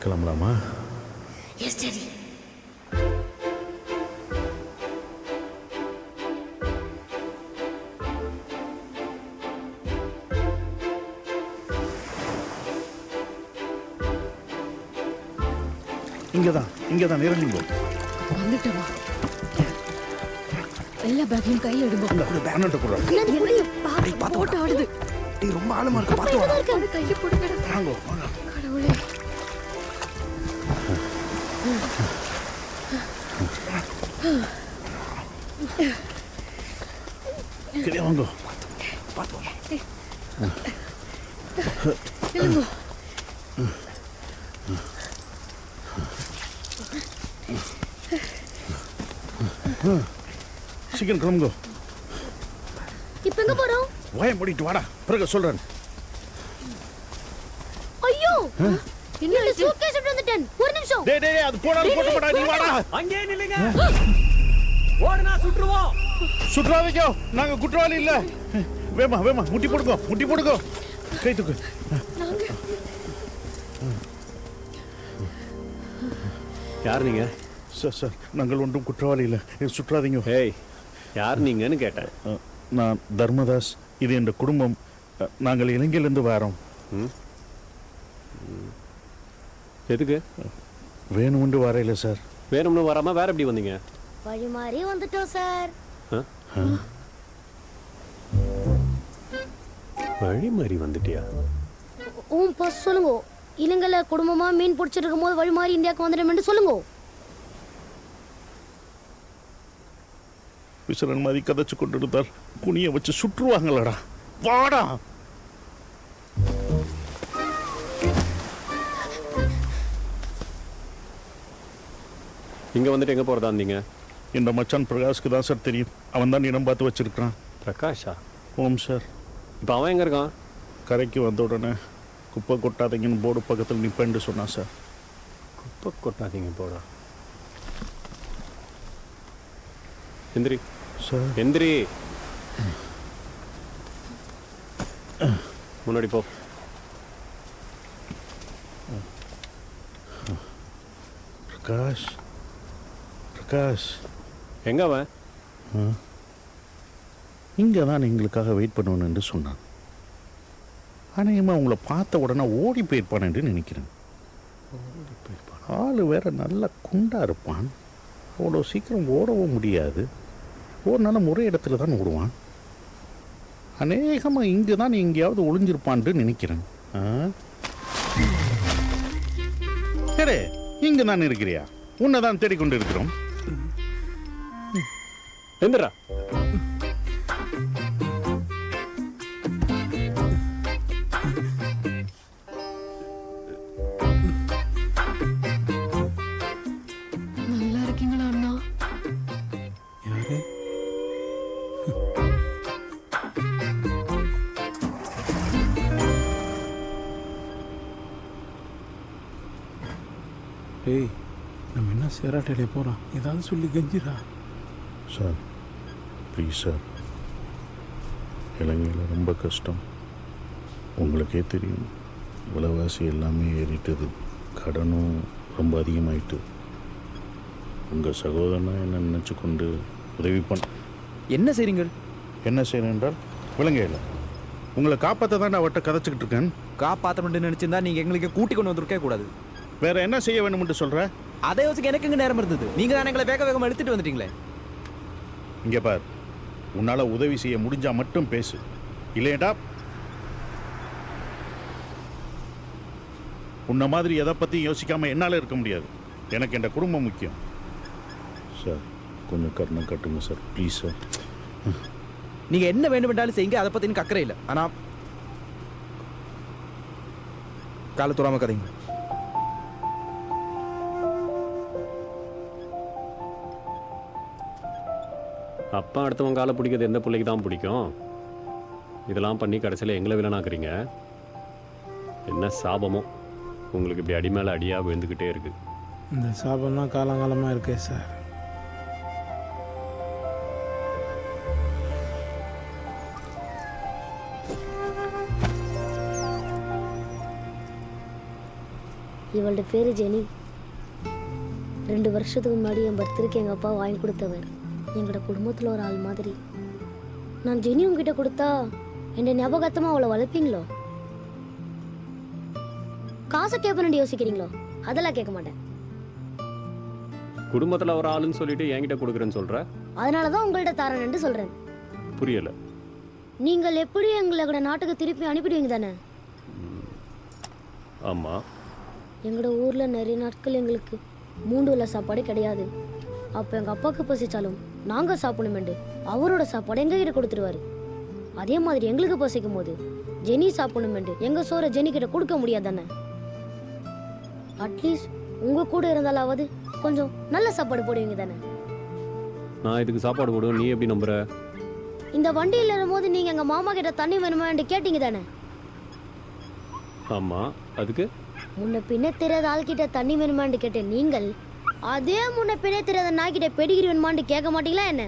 கிளம்பலாமா? Yes daddy. இங்கதான் இறங்குங்க. வந்துட்டமா. எல்லா பேக்கையும் கையில எடுங்க. அண்ணன்ட்ட கூட போட்டு ஆடுது. ரொம்ப ஆழமா இருக்கு, பார்த்து வா. கையை போடுங்க. வாங்க. கடவுளே. கிளியா வாங்க. பார்த்து வா. இல்லங்க. சீக்கிரம் கிளம்புங்க. இப்ப எங்க போறோம்? வாயை மூடிட்டு வாடா, பிறகு சொல்றேன். ஐயோ, என்ன சூட்கேஸ் எடுத்து வந்துட்டேன். ஒரு நிமிஷம். டேய் அது போடாத, போட்டு போடா, நீ வாடா. அங்கே நில்லுங்க. ஓடுனா சுற்றுவோம். சுற்றாதீங்க, நாங்க குற்றவாளி இல்ல. வேமா முட்டி போடுங்க. கை தூக்கு. யார் நீங்க? சார் நாங்கள் ஒன்றும் குற்றவாளி இல்லை, சுற்றாதீங்க. ஏய், யார் நீங்கன்னு கேட்டேன். நான் தர்மதாஸ், இது என் குடும்பம். நாங்கள் இலங்கையிலிருந்து வரோம். எதுக்கு? வேணும்னு வரையில சார். வேணும்னு வராம வேற எப்படி வந்தீங்க? வழி மாறி வந்துட்டோம் சார். வழி மாறி வந்துட்டியா? பஸ் சொல்லுங்க. இலங்கையில குடும்பமா மீன் பிடிச்சிட்டு இருக்கும் போது வழி மாறி இந்தியாவுக்கு வந்துடும் சொல்லுங்க. விசரன் மாதிரி கதைச்சு கொண்டு இருந்தால் குனிய வச்சு சுற்றுவாங்களடா. வாடா. இங்க வந்துட்டு எங்க போறதா இருந்தீங்க? இந்த மச்சான் பிரகாஷ்க்கு தான் சார் தெரியும். அவன் தான் இடம் பார்த்து வச்சிருக்கான். பிரகாஷா? ஓம் சார். இப்போ அவன் எங்க இருக்கான்? கரைக்கு வந்த உடனே குப்பை கொட்டாதீங்கன்னு போர்டு பக்கத்தில் நிப்பேன்னு சொன்னான் சார். குப்பை கொட்டாதீங்க போடா. எந்திரி சார். எந்திரி. முன்னாடி போ. பிரகாஷ் எங்க அவன்? இங்கே தான் எங்களுக்காக வெயிட் பண்ணுவேன் என்று சொன்னான். அநேகமாக உங்களை பார்த்த உடனே ஓடி போயிருப்பான் என்று நினைக்கிறேன். ஆள் வேற நல்லா குண்டா இருப்பான். அவ்வளோ சீக்கிரம் ஓடவும் முடியாது. ஓடினால முறை இடத்துல தான் ஓடுவான். அநேகமாக இங்கே தான் எங்கேயாவது ஒளிஞ்சிருப்பான்னு நினைக்கிறேன். சரி, இங்கே தான் இருக்கிறியா? உன்னை தான் தேடிக்கொண்டு இருக்கிறோம். எந்திரா. நல்லா இருக்கீங்களா அண்ணா? யாரு? டேய், நம்ம என்ன சேராட்டையிலே போகிறோம், ஏதாவது சொல்லி கெஞ்சிரா. சார் ப்ளீஸ் சார், இலங்கையில் ரொம்ப கஷ்டம். உங்களுக்கே தெரியும், விலைவாசி எல்லாமே ஏறிட்டது. கடனும் ரொம்ப அதிகமாயிட்டு. உங்கள் சகோதரனை என்ன நினச்சி கொண்டு உதவி பண்ண. என்ன செய்றீங்க? என்ன செய்யணும் என்றால், விலங்கையில் உங்களை காப்பாற்ற தான் அவட்ட கதைச்சிக்கிட்டு இருக்கேன். காப்பாற்ற மட்டும் நினச்சிருந்தா நீங்கள் எங்களுக்கு கூட்டி கொண்டு வந்திருக்கே கூடாது. வேற என்ன செய்ய வேணும்னு சொல்ற? அதை யோசிக்க எனக்கு இங்கே நேரம் இருந்தது. நீங்கள் தான் எங்களை வேக வேகமாக எடுத்துகிட்டு வந்துட்டீங்களே. இங்கே பார், உன்னால் உதவி செய்ய முடிஞ்சா மட்டும் பேசு, இல்லையடா உன்ன மாதிரி எதை பற்றியும் யோசிக்காமல் என்னால் இருக்க முடியாது. எனக்கு என் குடும்பம் முக்கியம். சார் கொஞ்சம் கருணை கட்டுங்க சார், ப்ளீஸ் சார். நீங்கள் என்ன வேண்டுமென்றாலும் செய்யுங்க, அதை பற்றி எனக்கு அக்கறை இல்லை. ஆனால் காலை தூராம கதைங்க. அப்பா அடுத்தவன் காலை பிடிக்கிறது எந்த பிள்ளைக்கு தான் பிடிக்கும்? இதெல்லாம் பண்ணி கடைசியில் எங்களை வில்லனாக்குறீங்க. என்ன சாபமோ உங்களுக்கு இப்படி அடி மேலே அடியாக விழுந்துக்கிட்டே இருக்கு. இந்த சாபம்லாம் காலங்காலமாக இருக்கே சார். இவளோட பேர் ஜெனி. 2 வருஷத்துக்கு முன்னாடி என் பர்த்டேக்கு எங்கள் அப்பா வாங்கி கொடுத்தவர். எங்களோட குடும்பத்தில் ஒரு ஆள் மாதிரி. நான் ஜெனி உங்ககிட்ட கொடுத்தா என்னை ஞாபகத்தமாக அவளை வளர்ப்பீங்களோ? காசை கேட்பேன்னு யோசிக்கிறீங்களோ? அதெல்லாம் கேட்க மாட்டேன். குடும்பத்தில் ஒரு ஆளுன்னு சொல்லிட்டு என்கிட்ட கொடுக்குறேன்னு சொல்கிற? அதனால தான் உங்கள்கிட்ட தரேன்னு சொல்கிறேன். புரியலை. நீங்கள் எப்படி எங்களோட நாட்டுக்கு திருப்பி அனுப்பிடுவீங்க தானே? ஆமாம். எங்களோட ஊரில் நிறைய நாட்கள் எங்களுக்கு 3 வேளை சாப்பாடு கிடையாது. அப்போ எங்கள் அப்பாவுக்கு பசிச்சாலும் நாங்கள் சாப்பிடணுமெண்டு அவரோட சாப்பாடு எங்ககிட்ட கொடுத்துருவாரு. அதே மாதிரி எங்களுக்கு பசிக்கும் போது ஜெனி சாப்பிடணுமெண்டு எங்கள் சோறை ஜெனிக்கிட்ட கொடுக்க முடியாது தானே? அட்லீஸ்ட் உங்கள் கூட இருந்தாலாவது கொஞ்சம் நல்ல சாப்பாடு போடுவீங்க தானே? நான் இதுக்கு சாப்பாடு போடுவேன், நீ எப்படி நம்புற? இந்த வண்டியில் இருக்கும்போது நீங்கள் எங்கள் மாமா கிட்ட தண்ணி வேணுமான்னு கேட்டீங்க தானே? ஆமாம். அதுக்கு முன்ன பின்ன தெரியாத ஆள்கிட்ட தண்ணி வேணுமான்னு கேட்டேன். நீங்கள் அதே முன்ன பின்ன தெரியாத நாய்கிட்ட பெடிகிரி வேணுமான்னு கேட்க மாட்டீங்களா என்ன?